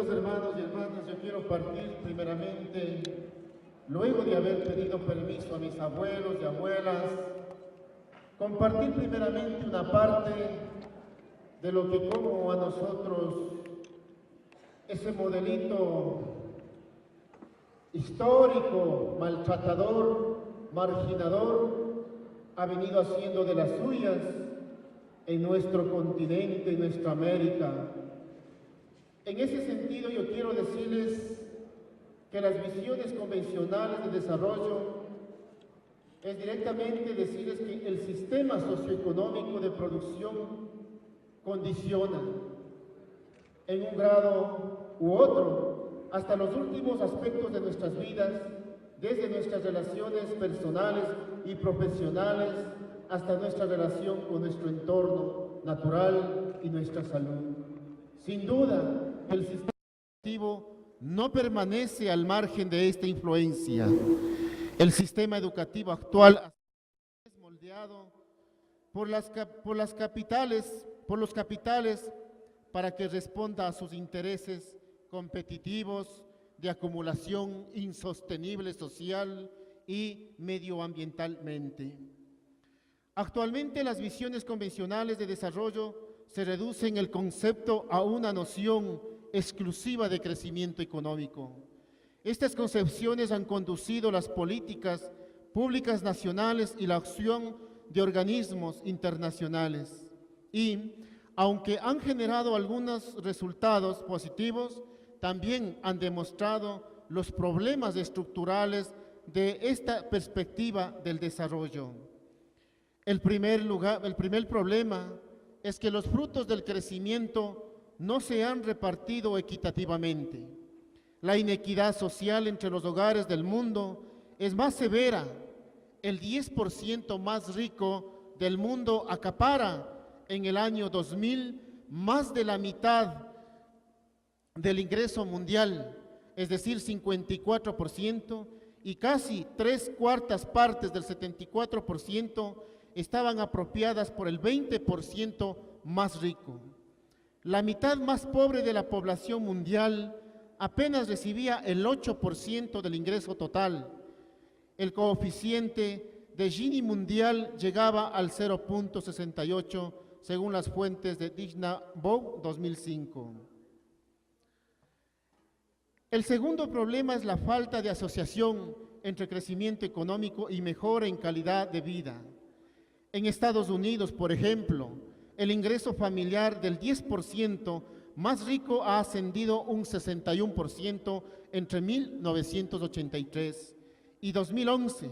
Hermanos y hermanas, yo quiero partir primeramente, luego de haber pedido permiso a mis abuelos y abuelas, compartir primeramente una parte de lo que como a nosotros ese modelito histórico, maltratador, marginador, ha venido haciendo de las suyas en nuestro continente, en nuestra América. En ese sentido, yo quiero decirles que las visiones convencionales de desarrollo es directamente decirles que el sistema socioeconómico de producción condiciona en un grado u otro hasta los últimos aspectos de nuestras vidas, desde nuestras relaciones personales y profesionales hasta nuestra relación con nuestro entorno natural y nuestra salud. Sin duda, el sistema educativo no permanece al margen de esta influencia. El sistema educativo actual es moldeado por los capitales para que responda a sus intereses competitivos de acumulación insostenible social y medioambientalmente. Actualmente las visiones convencionales de desarrollo se reducen el concepto a una noción exclusiva de crecimiento económico. Estas concepciones han conducido las políticas públicas nacionales y la acción de organismos internacionales y, aunque han generado algunos resultados positivos, también han demostrado los problemas estructurales de esta perspectiva del desarrollo. El primer problema es que los frutos del crecimiento no se han repartido equitativamente. La inequidad social entre los hogares del mundo es más severa. El 10% más rico del mundo acapara en el año 2000 más de la mitad del ingreso mundial, es decir, 54%, y casi 3/4 partes del 74% estaban apropiadas por el 20% más rico. La mitad más pobre de la población mundial apenas recibía el 8% del ingreso total. El coeficiente de Gini mundial llegaba al 0.68, según las fuentes de Dijkstra-Bouw 2005. El segundo problema es la falta de asociación entre crecimiento económico y mejora en calidad de vida. En Estados Unidos, por ejemplo, el ingreso familiar del 10% más rico ha ascendido un 61% entre 1983 y 2011,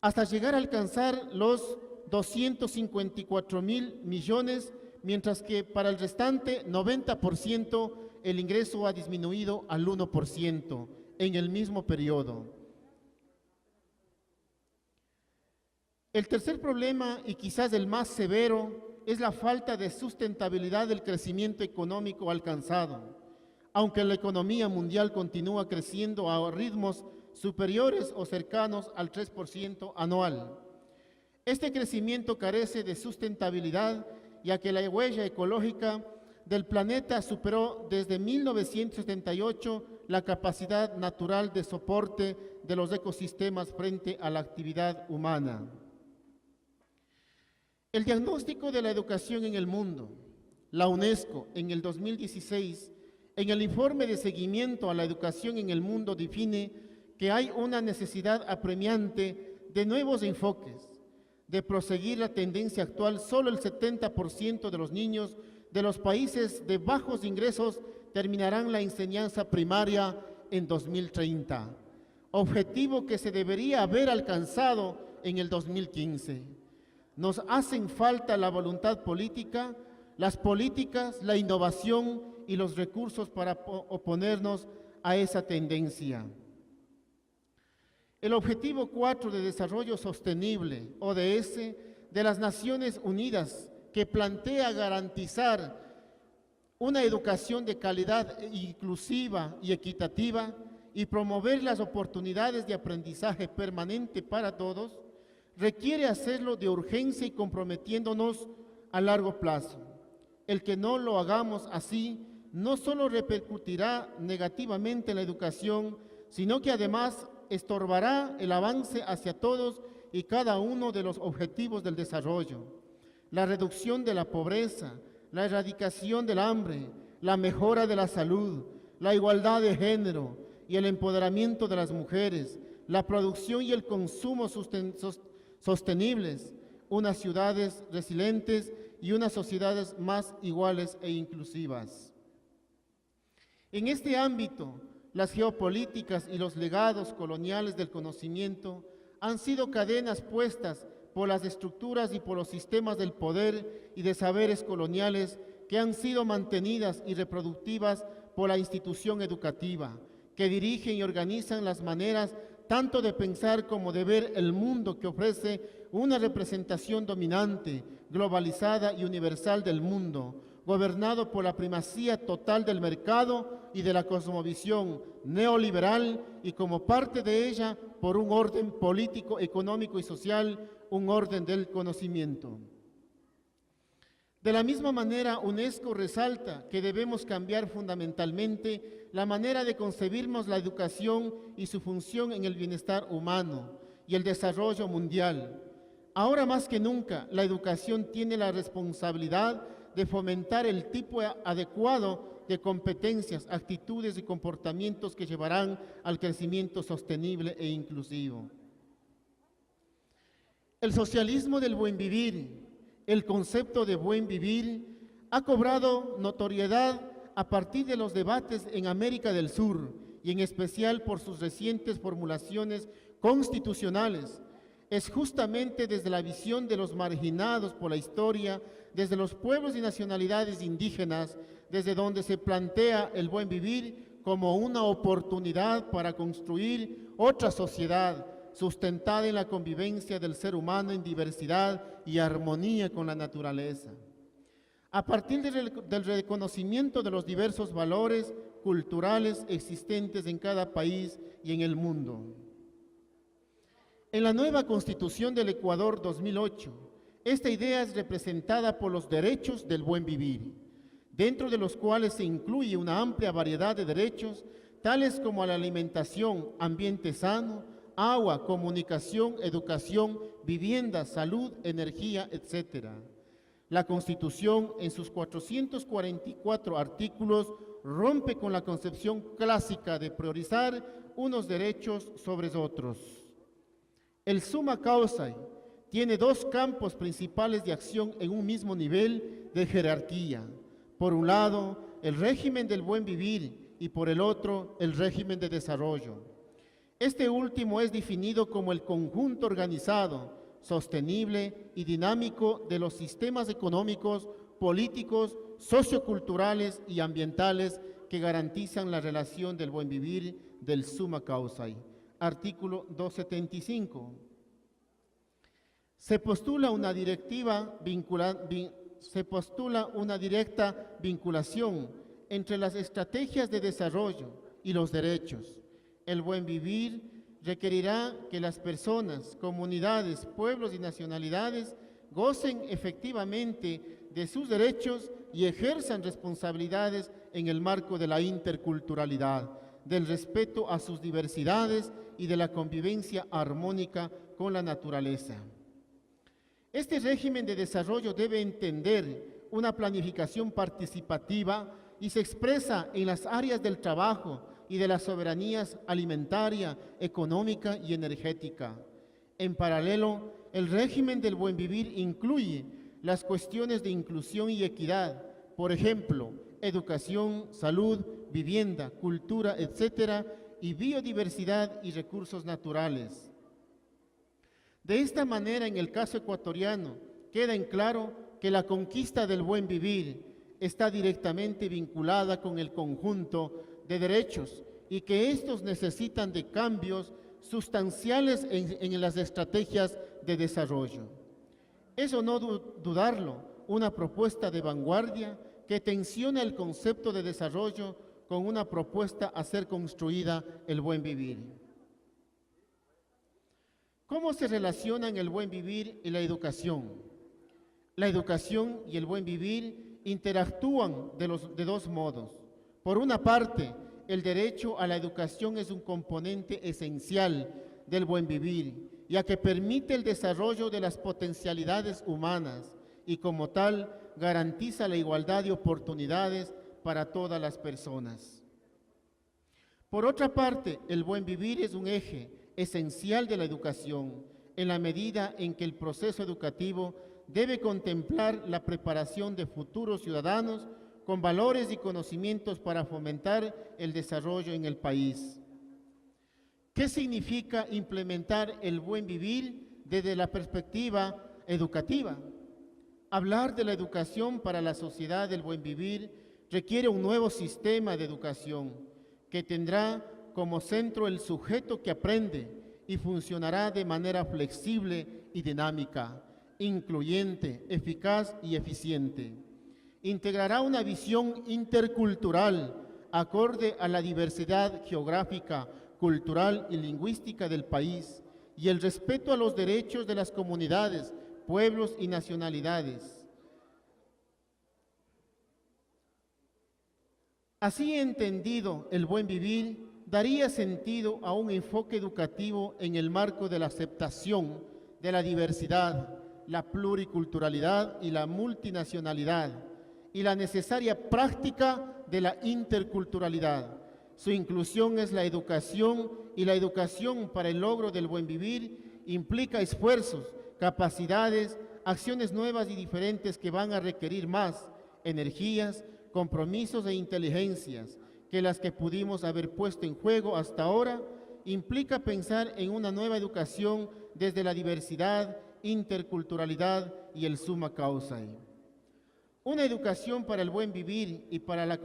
hasta llegar a alcanzar los 254.000 millones, mientras que para el restante 90% el ingreso ha disminuido al 1% en el mismo periodo. El tercer problema, y quizás el más severo, es la falta de sustentabilidad del crecimiento económico alcanzado. Aunque la economía mundial continúa creciendo a ritmos superiores o cercanos al 3% anual. Este crecimiento carece de sustentabilidad, ya que la huella ecológica del planeta superó desde 1978 la capacidad natural de soporte de los ecosistemas frente a la actividad humana. El diagnóstico de la educación en el mundo, la UNESCO en el 2016, en el informe de seguimiento a la educación en el mundo define que hay una necesidad apremiante de nuevos enfoques. De proseguir la tendencia actual, solo el 70% de los niños de los países de bajos ingresos terminarán la enseñanza primaria en 2030, objetivo que se debería haber alcanzado en el 2015. Nos hacen falta la voluntad política, las políticas, la innovación y los recursos para oponernos a esa tendencia. El Objetivo 4 de Desarrollo Sostenible, ODS, de las Naciones Unidas, que plantea garantizar una educación de calidad inclusiva y equitativa y promover las oportunidades de aprendizaje permanente para todos, requiere hacerlo de urgencia y comprometiéndonos a largo plazo. El que no lo hagamos así no solo repercutirá negativamente en la educación, sino que además estorbará el avance hacia todos y cada uno de los objetivos del desarrollo: la reducción de la pobreza, la erradicación del hambre, la mejora de la salud, la igualdad de género y el empoderamiento de las mujeres, la producción y el consumo sostenibles, unas ciudades resilientes y unas sociedades más iguales e inclusivas. En este ámbito, las geopolíticas y los legados coloniales del conocimiento han sido cadenas puestas por las estructuras y por los sistemas del poder y de saberes coloniales que han sido mantenidas y reproductivas por la institución educativa, que dirigen y organizan las maneras tanto de pensar como de ver el mundo, que ofrece una representación dominante, globalizada y universal del mundo, gobernado por la primacía total del mercado y de la cosmovisión neoliberal, y como parte de ella por un orden político, económico y social, un orden del conocimiento. De la misma manera, UNESCO resalta que debemos cambiar fundamentalmente la manera de concebirnos la educación y su función en el bienestar humano y el desarrollo mundial. Ahora más que nunca, la educación tiene la responsabilidad de fomentar el tipo adecuado de competencias, actitudes y comportamientos que llevarán al crecimiento sostenible e inclusivo. El socialismo del buen vivir, el concepto de buen vivir, ha cobrado notoriedad a partir de los debates en América del Sur y en especial por sus recientes formulaciones constitucionales. Es justamente desde la visión de los marginados por la historia, desde los pueblos y nacionalidades indígenas, desde donde se plantea el buen vivir como una oportunidad para construir otra sociedad sustentada en la convivencia del ser humano en diversidad y armonía con la naturaleza. A partir del reconocimiento de los diversos valores culturales existentes en cada país y en el mundo. En la nueva Constitución del Ecuador 2008, esta idea es representada por los derechos del buen vivir, dentro de los cuales se incluye una amplia variedad de derechos, tales como la alimentación, ambiente sano, agua, comunicación, educación, vivienda, salud, energía, etc. La Constitución, en sus 444 artículos, rompe con la concepción clásica de priorizar unos derechos sobre otros. El summa causa tiene dos campos principales de acción en un mismo nivel de jerarquía. Por un lado, el régimen del buen vivir y por el otro, el régimen de desarrollo. Este último es definido como el conjunto organizado, sostenible y dinámico de los sistemas económicos, políticos, socioculturales y ambientales que garantizan la relación del buen vivir del summa causa. Artículo 275. Se postula una directa vinculación entre las estrategias de desarrollo y los derechos. El buen vivir requerirá que las personas, comunidades, pueblos y nacionalidades gocen efectivamente de sus derechos y ejerzan responsabilidades en el marco de la interculturalidad, del respeto a sus diversidades y de la convivencia armónica con la naturaleza. Este régimen de desarrollo debe entender una planificación participativa y se expresa en las áreas del trabajo y de las soberanías alimentaria, económica y energética. En paralelo, el régimen del buen vivir incluye las cuestiones de inclusión y equidad, por ejemplo, educación, salud, vivienda, cultura, etc., y biodiversidad y recursos naturales. De esta manera, en el caso ecuatoriano, queda en claro que la conquista del buen vivir está directamente vinculada con el conjunto de derechos y que estos necesitan de cambios sustanciales en las estrategias de desarrollo. Eso no dudarlo, una propuesta de vanguardia que tensiona el concepto de desarrollo con una propuesta a ser construida el buen vivir. ¿Cómo se relacionan el buen vivir y la educación? La educación y el buen vivir interactúan de dos modos. Por una parte, el derecho a la educación es un componente esencial del buen vivir, ya que permite el desarrollo de las potencialidades humanas y como tal garantiza la igualdad de oportunidades para todas las personas. Por otra parte, el buen vivir es un eje esencial de la educación, en la medida en que el proceso educativo debe contemplar la preparación de futuros ciudadanos con valores y conocimientos para fomentar el desarrollo en el país. ¿Qué significa implementar el buen vivir desde la perspectiva educativa? Hablar de la educación para la sociedad del buen vivir requiere un nuevo sistema de educación que tendrá como centro el sujeto que aprende y funcionará de manera flexible y dinámica, incluyente, eficaz y eficiente. Integrará una visión intercultural acorde a la diversidad geográfica, cultural y lingüística del país y el respeto a los derechos de las comunidades, pueblos y nacionalidades. Así entendido, el buen vivir daría sentido a un enfoque educativo en el marco de la aceptación de la diversidad, la pluriculturalidad y la multinacionalidad, y la necesaria práctica de la interculturalidad. Su inclusión es la educación, y la educación para el logro del buen vivir implica esfuerzos, capacidades, acciones nuevas y diferentes que van a requerir más energías, compromisos e inteligencias que las que pudimos haber puesto en juego hasta ahora. Implica pensar en una nueva educación desde la diversidad, interculturalidad y el summa causae. Una educación para el buen vivir y para la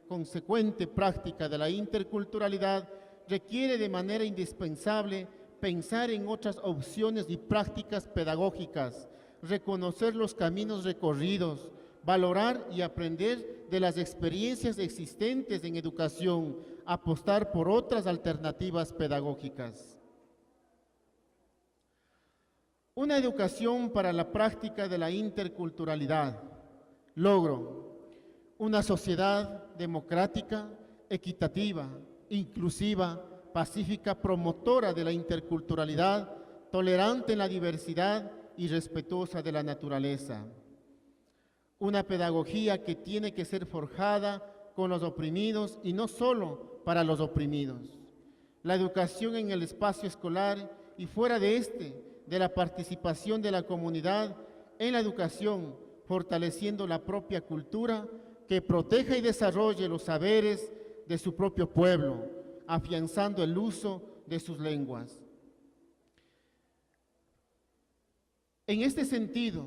consecuente práctica de la interculturalidad requiere de manera indispensable pensar en otras opciones y prácticas pedagógicas, reconocer los caminos recorridos, valorar y aprender de las experiencias existentes en educación, apostar por otras alternativas pedagógicas. Una educación para la práctica de la interculturalidad. Logro: una sociedad democrática, equitativa, inclusiva, pacífica, promotora de la interculturalidad, tolerante en la diversidad y respetuosa de la naturaleza. Una pedagogía que tiene que ser forjada con los oprimidos y no solo para los oprimidos. La educación en el espacio escolar y fuera de de la participación de la comunidad en la educación, fortaleciendo la propia cultura que proteja y desarrolle los saberes de su propio pueblo, afianzando el uso de sus lenguas. En este sentido,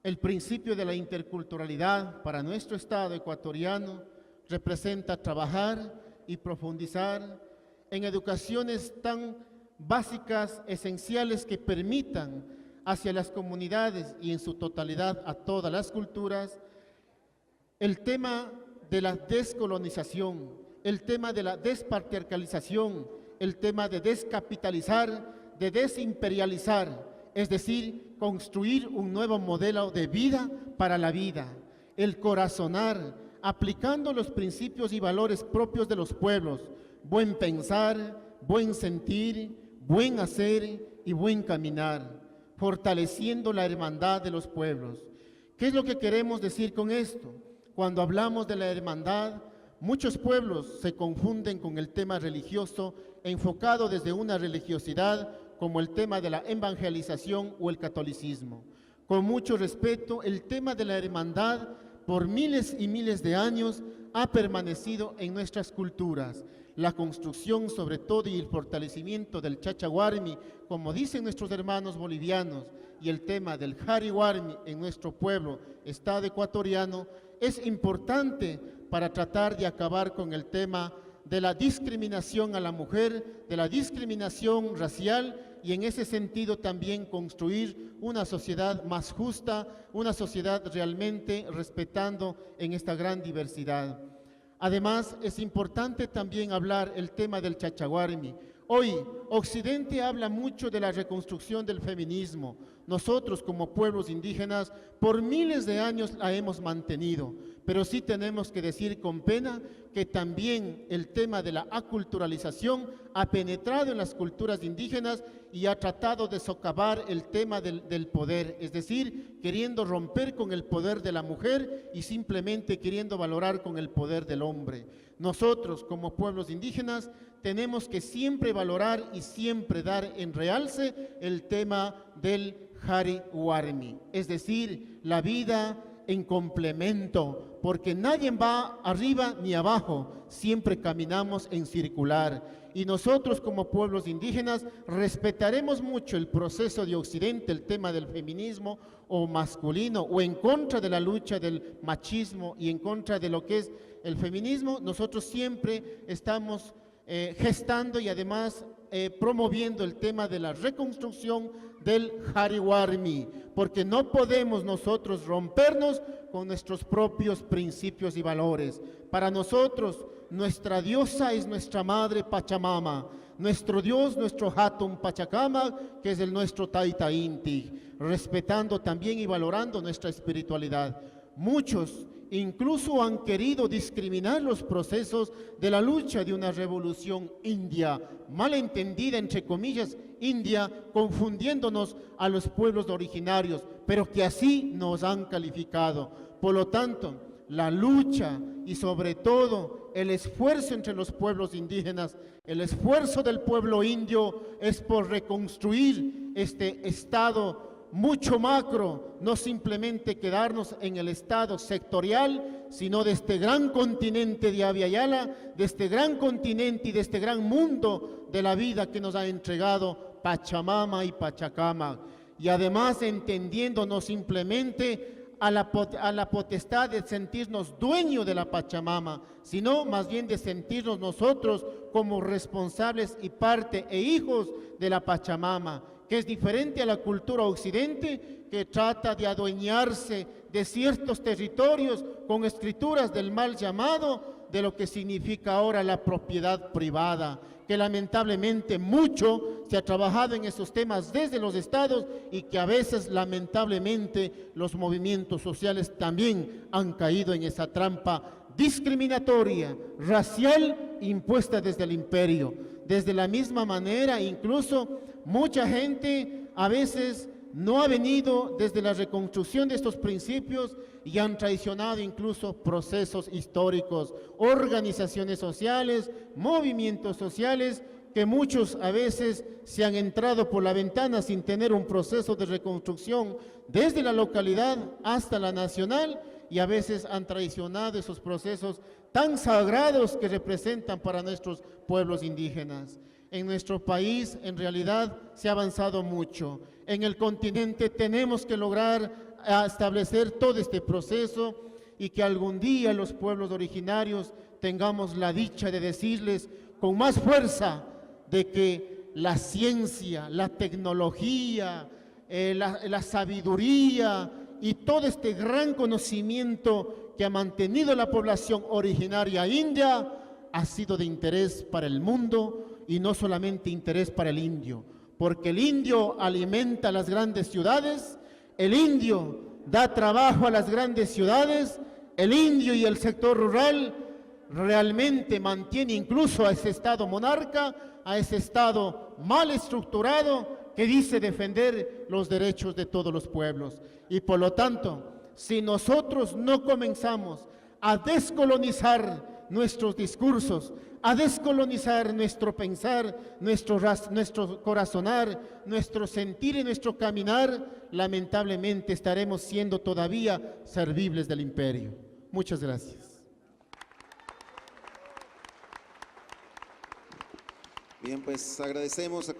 el principio de la interculturalidad para nuestro Estado ecuatoriano representa trabajar y profundizar en educaciones tan básicas, esenciales, que permitan hacia las comunidades y en su totalidad a todas las culturas el tema de la descolonización, el tema de la despatriarcalización, el tema de descapitalizar, de desimperializar, es decir, construir un nuevo modelo de vida para la vida, el corazonar, aplicando los principios y valores propios de los pueblos, buen pensar, buen sentir, buen hacer y buen caminar, fortaleciendo la hermandad de los pueblos. ¿Qué es lo que queremos decir con esto? Cuando hablamos de la hermandad, muchos pueblos se confunden con el tema religioso, enfocado desde una religiosidad como el tema de la evangelización o el catolicismo. Con mucho respeto, el tema de la hermandad por miles y miles de años ha permanecido en nuestras culturas. La construcción, sobre todo, y el fortalecimiento del chachahuarmi, como dicen nuestros hermanos bolivianos, y el tema del jarihuarmi en nuestro pueblo, Estado ecuatoriano, es importante para tratar de acabar con el tema de la discriminación a la mujer, de la discriminación racial, y en ese sentido también construir una sociedad más justa, una sociedad realmente respetando en esta gran diversidad. Además, es importante también hablar el tema del chachahuarmi. Hoy, Occidente habla mucho de la reconstrucción del feminismo. Nosotros como pueblos indígenas por miles de años la hemos mantenido, pero sí tenemos que decir con pena que también el tema de la aculturalización ha penetrado en las culturas indígenas y ha tratado de socavar el tema del poder, es decir, queriendo romper con el poder de la mujer y simplemente queriendo valorar con el poder del hombre. Nosotros como pueblos indígenas tenemos que siempre valorar y siempre dar en realce el tema del Jari-Warmi, es decir, la vida en complemento, porque nadie va arriba ni abajo, siempre caminamos en circular. Y nosotros como pueblos indígenas respetaremos mucho el proceso de Occidente, el tema del feminismo o masculino, o en contra de la lucha del machismo y en contra de lo que es el feminismo. Nosotros siempre estamos gestando y además promoviendo el tema de la reconstrucción del Jari-Warmi, porque no podemos nosotros rompernos con nuestros propios principios y valores. Para nosotros, nuestra diosa es nuestra madre Pachamama, nuestro Dios, nuestro Hatun Pachacama, que es el nuestro Taita Inti, respetando también y valorando nuestra espiritualidad. Muchos incluso han querido discriminar los procesos de la lucha de una revolución india, mal entendida entre comillas, india, confundiéndonos a los pueblos originarios, pero que así nos han calificado. Por lo tanto, la lucha y sobre todo el esfuerzo entre los pueblos indígenas, el esfuerzo del pueblo indio es por reconstruir este estado mucho macro, no simplemente quedarnos en el estado sectorial, sino de este gran continente de Abya Yala, de este gran continente y de este gran mundo de la vida que nos ha entregado Pachamama y Pachacama. Y además entendiendo no simplemente a la potestad de sentirnos dueños de la Pachamama, sino más bien de sentirnos nosotros como responsables y parte e hijos de la Pachamama, que es diferente a la cultura occidente, que trata de adueñarse de ciertos territorios con escrituras del mal llamado de lo que significa ahora la propiedad privada, que lamentablemente mucho se ha trabajado en esos temas desde los estados y que a veces lamentablemente los movimientos sociales también han caído en esa trampa discriminatoria, racial, impuesta desde el imperio. Desde la misma manera, incluso mucha gente a veces no ha venido desde la reconstrucción de estos principios y han traicionado incluso procesos históricos, organizaciones sociales, movimientos sociales, que muchos a veces se han entrado por la ventana sin tener un proceso de reconstrucción desde la localidad hasta la nacional, y a veces han traicionado esos procesos tan sagrados que representan para nuestros pueblos indígenas. En nuestro país, en realidad, se ha avanzado mucho. En el continente tenemos que lograr establecer todo este proceso y que algún día los pueblos originarios tengamos la dicha de decirles con más fuerza de que la ciencia, la tecnología, la sabiduría y todo este gran conocimiento que ha mantenido la población originaria india ha sido de interés para el mundo, y no solamente interés para el indio, porque el indio alimenta las grandes ciudades, el indio da trabajo a las grandes ciudades, el indio y el sector rural realmente mantiene incluso a ese estado monarca, a ese estado mal estructurado que dice defender los derechos de todos los pueblos. Y por lo tanto, si nosotros no comenzamos a descolonizar nuestros discursos, a descolonizar nuestro pensar, nuestro corazonar, nuestro sentir y nuestro caminar, lamentablemente estaremos siendo todavía servibles del imperio. Muchas gracias. Bien, pues agradecemos a